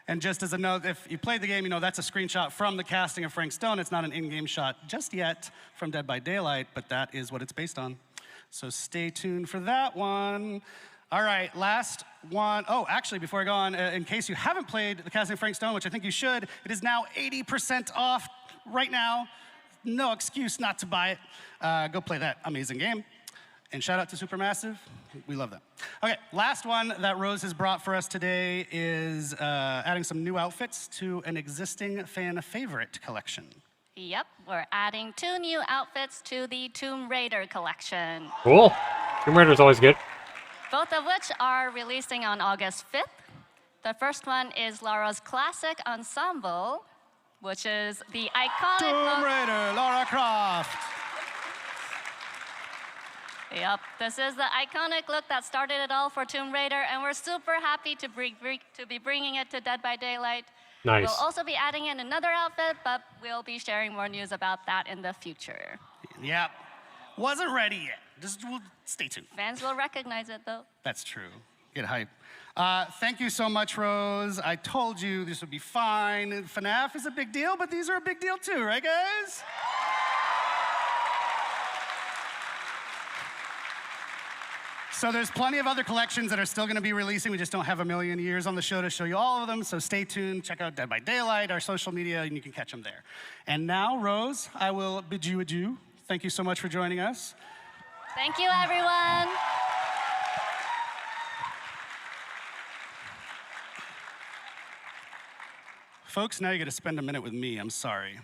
And just as a note, if you played the game, you know that's a screenshot from the casting of Frank Stone. It's not an in-game shot just yet from Dead by Daylight, but that is what it's based on. So stay tuned for that one. All right, last one. Oh, actually, before I go on, in case you haven't played the casting of Frank Stone, which I think you should, it is now 80% off right now. No excuse not to buy it. Go play that amazing game. And shout out to Supermassive. We love that. Okay, last one that Rose has brought for us today is adding some new outfits to an existing fan favorite collection. Yep, we're adding 2 new outfits to the Tomb Raider collection. Cool. Tomb Raider's always good. Both of which are releasing on August 5th. The first one is Lara's classic ensemble, which is the iconic Tomb Raider, Lara Croft. Yep, this is the iconic look that started it all for Tomb Raider, and we're super happy to be bringing it to Dead by Daylight. Nice. We'll also be adding in another outfit, but we'll be sharing more news about that in the future. Yep. Wasn't ready yet. Just stay tuned. Fans will recognize it, though. That's true. Get hype. Thank you so much, Rose. I told you this would be fine. FNAF is a big deal, but these are a big deal too, right, guys? So there's plenty of other collections that are still going to be releasing. We just don't have a million years on the show to show you all of them. So stay tuned. Check out Dead by Daylight, our social media, and you can catch them there. And now, Rose, I will bid you adieu. Thank you so much for joining us. Thank you, everyone. Folks, now you get to spend a minute with me. I'm sorry.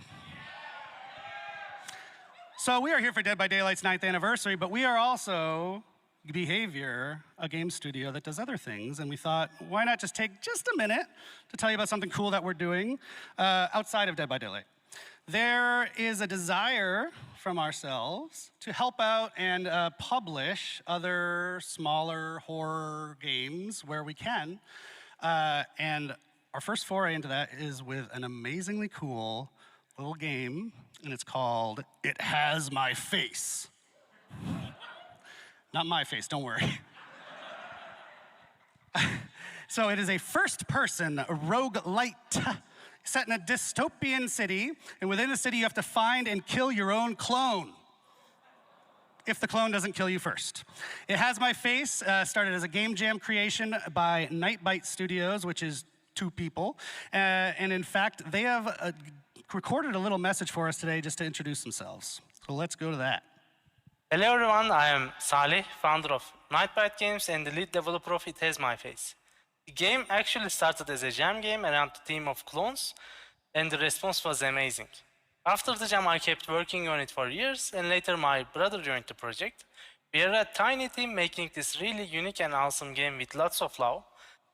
So we are here for Dead by Daylight's 9th anniversary, but we are also BHVR, a game studio that does other things, and we thought, why not just take just a minute to tell you about something cool that we're doing outside of Dead by Daylight. There is a desire from ourselves to help out and publish other smaller horror games where we can, and our first foray into that is with an amazingly cool little game, and it's called It Has My Face. Not my face, don't worry. So it is a first-person roguelite set in a dystopian city, and within the city you have to find and kill your own clone, if the clone doesn't kill you first. It Has My Face started as a game jam creation by Nightbite Studios, which is 2 people, and in fact, they have recorded a little message for us today just to introduce themselves. So let's go to that. Hello everyone, I am Salih, founder of Nightbite Games and the lead developer of It Has My Face. The game actually started as a jam game around the theme of clones, and the response was amazing. After the jam, I kept working on it for years, and later my brother joined the project. We are a tiny team making this really unique and awesome game with lots of love,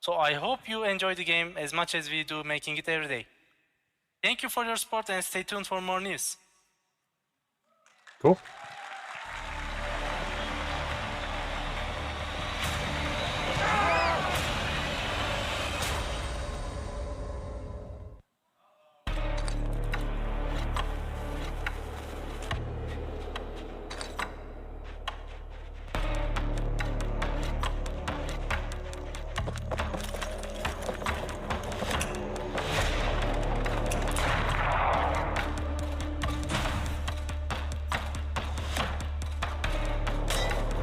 so I hope you enjoy the game as much as we do making it every day. Thank you for your support and stay tuned for more news. Cool.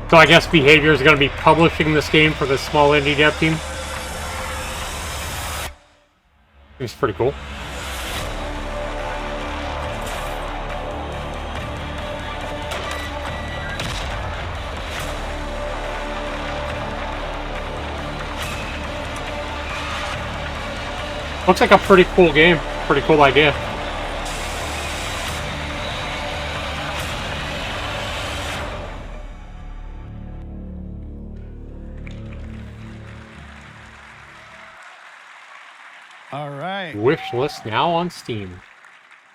So I guess BHVR is going to be publishing this game for the small indie dev team. It's pretty cool. Looks like a pretty cool game. Pretty cool idea. All right. Wish list now on Steam.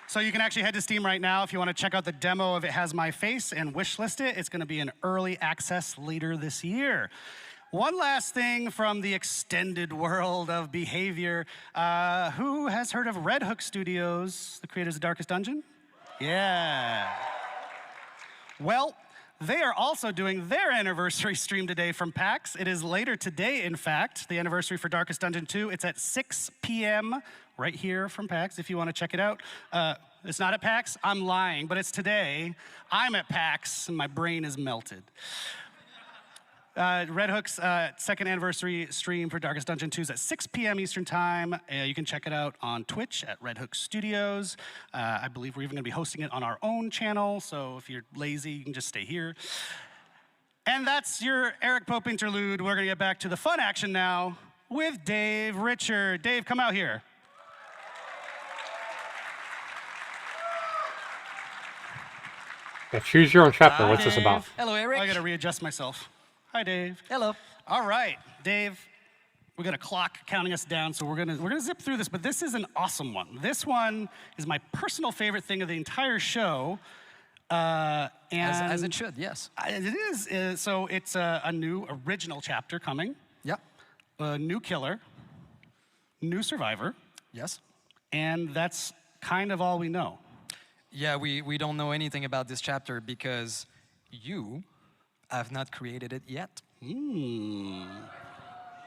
So you can actually head to Steam right now if you want to check out the demo of It Has My Face and wishlist it. It's going to be in early access later this year. One last thing from the extended world of BHVR. Who has heard of Red Hook Studios, the creators of Darkest Dungeon? Yeah. Well, they are also doing their anniversary stream today from PAX. It is later today, in fact, the anniversary for Darkest Dungeon 2. It's at 6 p.m. right here from PAX if you want to check it out. It's not at PAX. I'm lying, but it's today. I'm at PAX, and my brain is melted. Red Hook's second anniversary stream for Darkest Dungeon 2 is at 6 p.m. Eastern Time. You can check it out on Twitch at Red Hook Studios. I believe we're even going to be hosting it on our own channel, so if you're lazy, you can just stay here. And that's your Eric Pope interlude. We're going to get back to the fun action now with Dave Richard. Dave, come out here. Yeah, choose your own chapter. What's this about? Hello, Eric. I got to readjust myself. Hi, Dave. Hello. All right, Dave. We got a clock counting us down, so we're gonna zip through this. But this is an awesome one. This one is my personal favorite thing of the entire show. As it should, yes. It is. So it's a new original chapter coming. Yep. A new killer, new survivor. Yes. And that's kind of all we know. Yeah, we don't know anything about this chapter because you have not created it yet.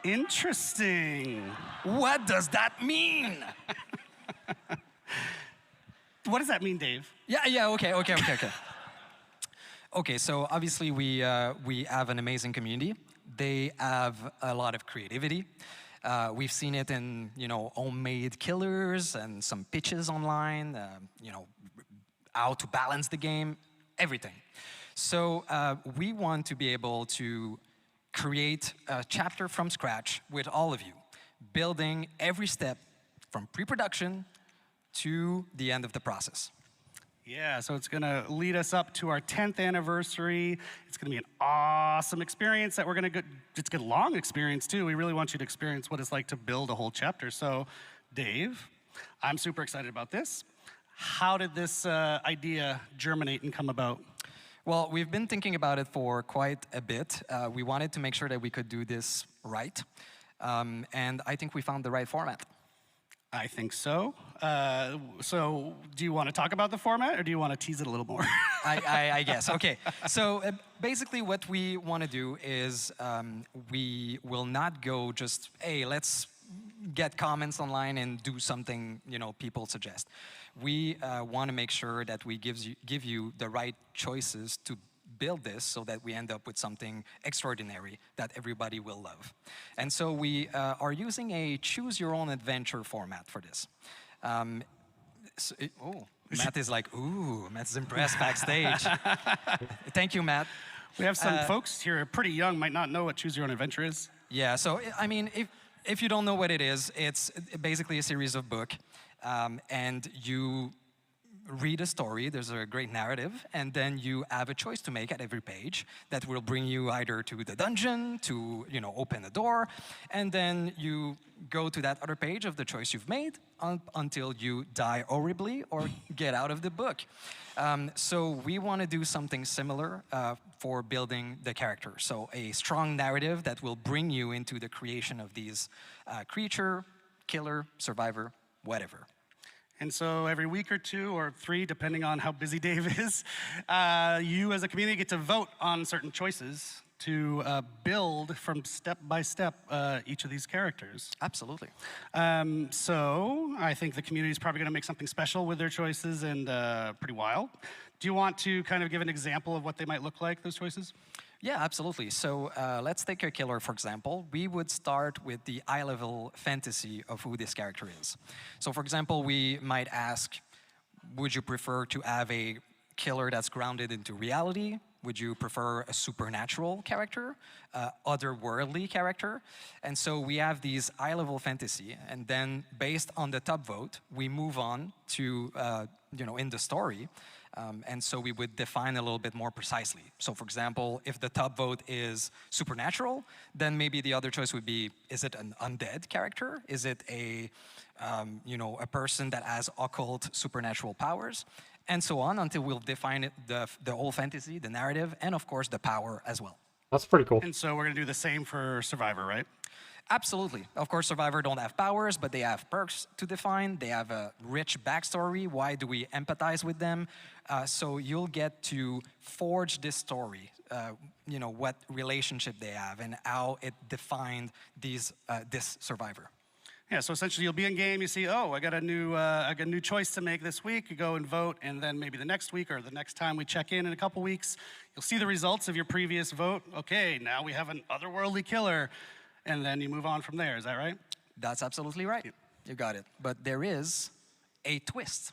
Interesting. What does that mean? What does that mean, Dave? Yeah, okay. Okay, so obviously we have an amazing community. They have a lot of creativity. We've seen it in, homemade killers and some pitches online, how to balance the game, everything. So we want to be able to create a chapter from scratch with all of you, building every step from pre-production to the end of the process. Yeah, so it's gonna lead us up to our 10th anniversary. It's gonna be an awesome experience that we're gonna get. It's a long experience too. We really want you to experience what it's like to build a whole chapter. So, Dave, I'm super excited about this. How did this idea germinate and come about? Well, we've been thinking about it for quite a bit. We wanted to make sure that we could do this right. And I think we found the right format. I think so. So do you want to talk about the format or do you want to tease it a little more? I guess. Okay. So basically what we want to do is we will not go just, hey, let's get comments online and do something people suggest. We want to make sure that we give you the right choices to build this so that we end up with something extraordinary that everybody will love. And so we are using a choose-your-own-adventure format for this. Matt is like, ooh, Matt's impressed backstage. Thank you, Matt. We have some folks here pretty young, might not know what choose-your-own-adventure is. Yeah, so I mean, if you don't know what it is, it's basically a series of books, and you read a story, there's a great narrative, and then you have a choice to make at every page that will bring you either to the dungeon, to open a door, and then you go to that other page of the choice you've made until you die horribly or get out of the book. So we want to do something similar for building the character. So a strong narrative that will bring you into the creation of these creature, killer, survivor, whatever. And so every week or two or three, depending on how busy Dave is, you as a community get to vote on certain choices to build from step by step each of these characters. Absolutely. So I think the community is probably going to make something special with their choices and pretty wild. Do you want to kind of give an example of what they might look like, those choices? Yeah, absolutely. So let's take a killer, for example. We would start with the high-level fantasy of who this character is. So for example, we might ask, would you prefer to have a killer that's grounded into reality? Would you prefer a supernatural character, otherworldly character? And so we have these high-level fantasy, and then based on the top vote, we move on to, in the story, and so we would define a little bit more precisely. So for example, if the top vote is supernatural, then maybe the other choice would be, is it an undead character? Is it a person that has occult supernatural powers? And so on until we'll define it, the whole fantasy, the narrative, and of course the power as well. That's pretty cool. And so we're going to do the same for Survivor, right? Absolutely. Of course, Survivor don't have powers, but they have perks to define. They have a rich backstory. Why do we empathize with them? So you'll get to forge this story, what relationship they have and how it defined this Survivor. Yeah, so essentially you'll be in game, you see, oh, I got a new choice to make this week. You go and vote, and then maybe the next week or the next time we check in a couple weeks, you'll see the results of your previous vote. Okay, now we have an otherworldly killer, and then you move on from there. Is that right? That's absolutely right. Yeah. You got it. But there is a twist.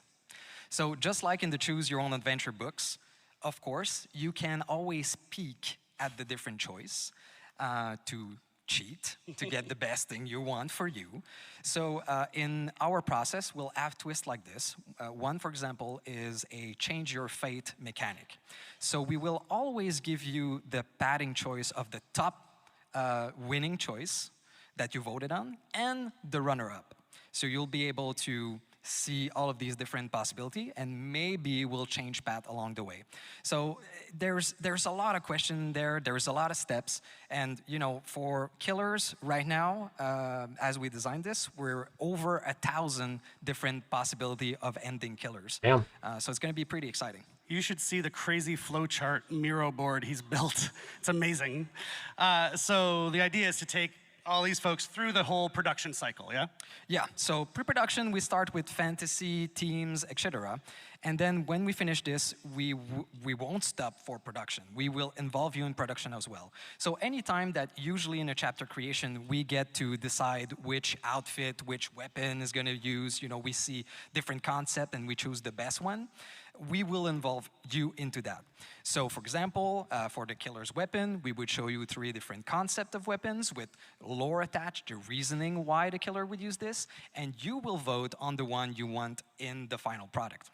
So just like in the Choose Your Own Adventure books, of course, you can always peek at the different choice to cheat to get the best thing you want for you. So in our process, we'll have twists like this. One, for example, is a change your fate mechanic. So we will always give you the padding choice of the top winning choice that you voted on and the runner-up. So you'll be able to see all of these different possibilities, and maybe we'll change path along the way. So there's a lot of question there. There's a lot of steps, and for killers right now, as we designed this, we're over 1,000 different possibility of ending killers. Damn. So it's going to be pretty exciting. You should see the crazy flowchart Miro board he's built. It's amazing. So the idea is to take all these folks through the whole production cycle, yeah? Yeah, so pre-production, we start with fantasy, teams, etc. And then when we finish this, we won't stop for production. We will involve you in production as well. So anytime that usually in a chapter creation, we get to decide which outfit, which weapon is going to use, we see different concept and we choose the best one, we will involve you into that. So for example, for the killer's weapon, we would show you 3 different concepts of weapons with lore attached, the reasoning why the killer would use this, and you will vote on the one you want in the final product.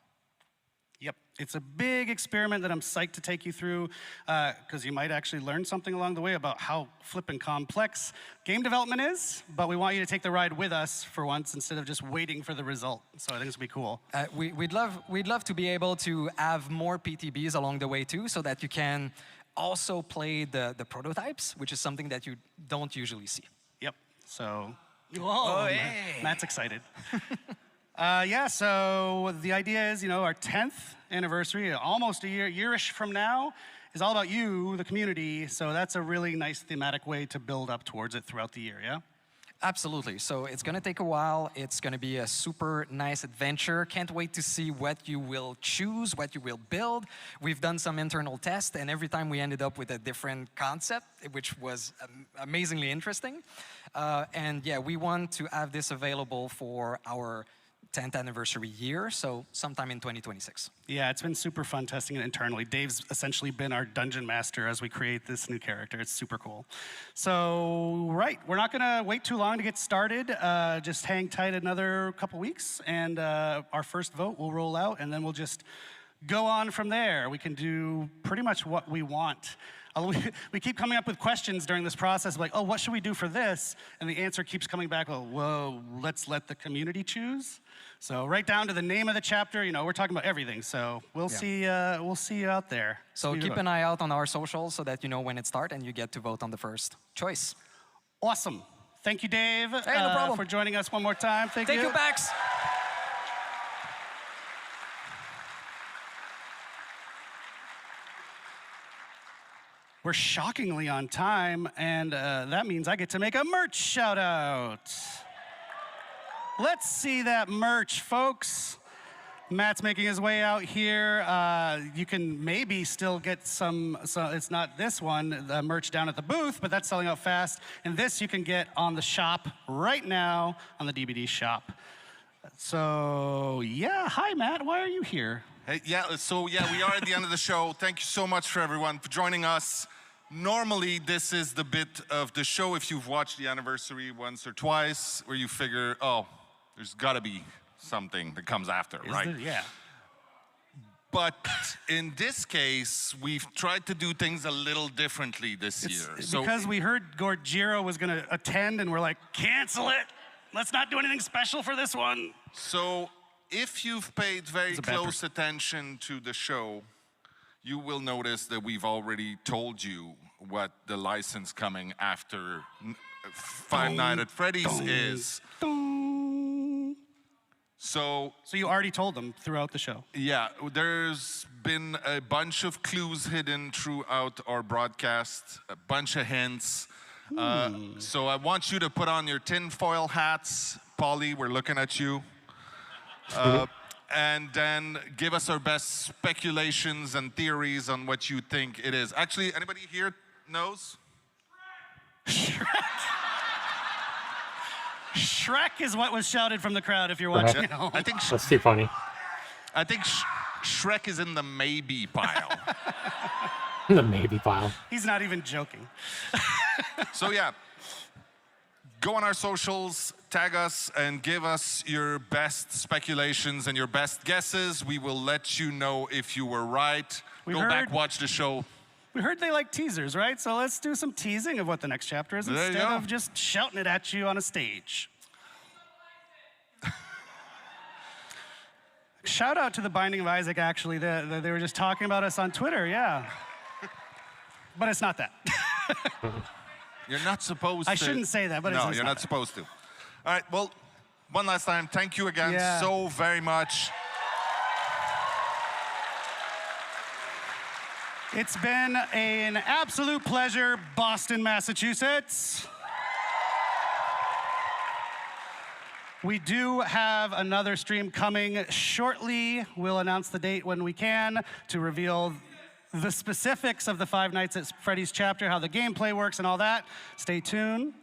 Yep, it's a big experiment that I'm psyched to take you through because you might actually learn something along the way about how flippin' complex game development is, but we want you to take the ride with us for once instead of just waiting for the result. So I think it's gonna be cool. We'd love to be able to have more PTBs along the way too, so that you can also play the prototypes, which is something that you don't usually see. Yep, so, whoa, hey. Matt's excited. Yeah, so the idea is, our 10th anniversary, almost a year-ish from now, is all about you, the community. So that's a really nice thematic way to build up towards it throughout the year, yeah? Absolutely. So it's going to take a while. It's going to be a super nice adventure. Can't wait to see what you will choose, what you will build. We've done some internal tests, and every time we ended up with a different concept, which was amazingly interesting. And yeah, we want to have this available for our 10th anniversary year, so sometime in 2026. Yeah, it's been super fun testing it internally. Dave's essentially been our dungeon master as we create this new character. It's super cool. So, right, we're not gonna wait too long to get started. Just hang tight another couple weeks, and our first vote will roll out, and then we'll just go on from there. We can do pretty much what we want. We keep coming up with questions during this process, like, oh, what should we do for this? And the answer keeps coming back, oh, whoa, let's let the community choose. So right down to the name of the chapter, we're talking about everything. So we'll see you out there. So keep an eye out on our socials so that you know when it starts and you get to vote on the first choice. Awesome. Thank you, Dave, hey, no problem. for joining us one more time. Thank you. Thank you, Bax. We're shockingly on time, and that means I get to make a merch shout out. Let's see that merch, folks. Matt's making his way out here. You can maybe still get some, so it's not this one, the merch down at the booth, but that's selling out fast. And this you can get on the shop right now on the DBD shop. So, yeah, hi, Matt, why are you here? Hey, we are at the end of the show. Thank you so much for everyone for joining us. Normally, this is the bit of the show, if you've watched the anniversary once or twice, where you figure, oh, there's gotta be something that comes after, right? Yeah. But in this case, we've tried to do things a little differently this year. Because we heard Gojiro was gonna attend, and we're like, cancel it. Let's not do anything special for this one. So if you've paid very close attention to the show, you will notice that we've already told you what the license coming after Five Nights at Freddy's is. So you already told them throughout the show? Yeah, there's been a bunch of clues hidden throughout our broadcast, a bunch of hints. So I want you to put on your tinfoil hats. Polly, we're looking at you. And then give us our best speculations and theories on what you think it is. Actually, anybody here knows? Shrek is what was shouted from the crowd if you're watching at home. I think that's too funny. I think Shrek is in the maybe pile. The maybe pile. He's not even joking. So yeah, go on our socials, tag us, and give us your best speculations and your best guesses. We will let you know if you were right. Go back, watch the show. We heard they like teasers, right? So let's do some teasing of what the next chapter is instead of just shouting it at you on a stage. Shout out to the Binding of Isaac, actually. They were just talking about us on Twitter, yeah. But it's not that. You're not supposed to. I shouldn't say that, but no, it's you're not supposed to. All right, well, one last time, thank you again so very much. It's been an absolute pleasure, Boston, Massachusetts. We do have another stream coming shortly. We'll announce the date when we can to reveal the specifics of the Five Nights at Freddy's chapter, how the gameplay works and all that. Stay tuned.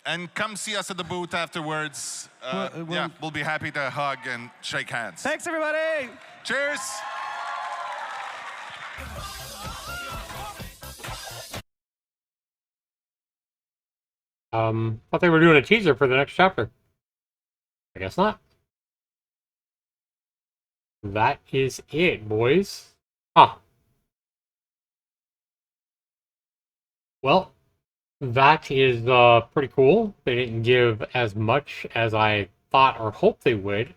And come see us at the booth afterwards. We'll be happy to hug and shake hands. Thanks, everybody. Cheers. Thought they were doing a teaser for the next chapter. I guess not. That is it, boys. Huh. Well, that is pretty cool. They didn't give as much as I thought or hoped they would.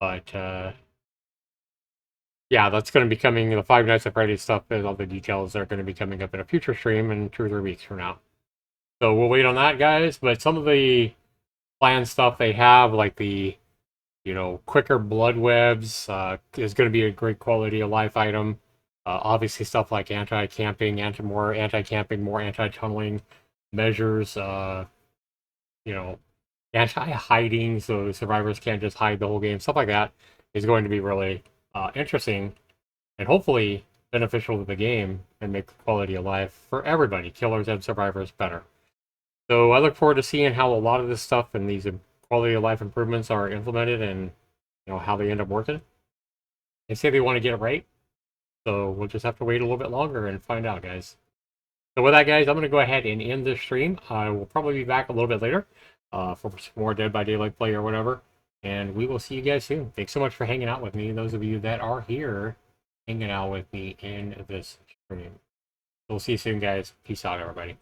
But, yeah, that's going to be coming, the Five Nights at Freddy's stuff, and all the details are going to be coming up in a future stream in 2 or 3 weeks from now. So we'll wait on that, guys. But some of the planned stuff they have, like the, quicker blood webs, is going to be a great quality of life item. Obviously, stuff like anti-camping, more anti-camping, more anti-tunneling measures, anti-hiding, so survivors can't just hide the whole game. Stuff like that is going to be really interesting and hopefully beneficial to the game and make the quality of life for everybody, killers and survivors, better. So I look forward to seeing how a lot of this stuff and these quality of life improvements are implemented and how they end up working. They say they want to get it right, so we'll just have to wait a little bit longer and find out, guys. So with that, guys, I'm going to go ahead and end this stream. I will probably be back a little bit later for some more Dead by Daylight play or whatever, and we will see you guys soon. Thanks so much for hanging out with me, those of you that are here hanging out with me in this stream. We'll see you soon, guys. Peace out, everybody.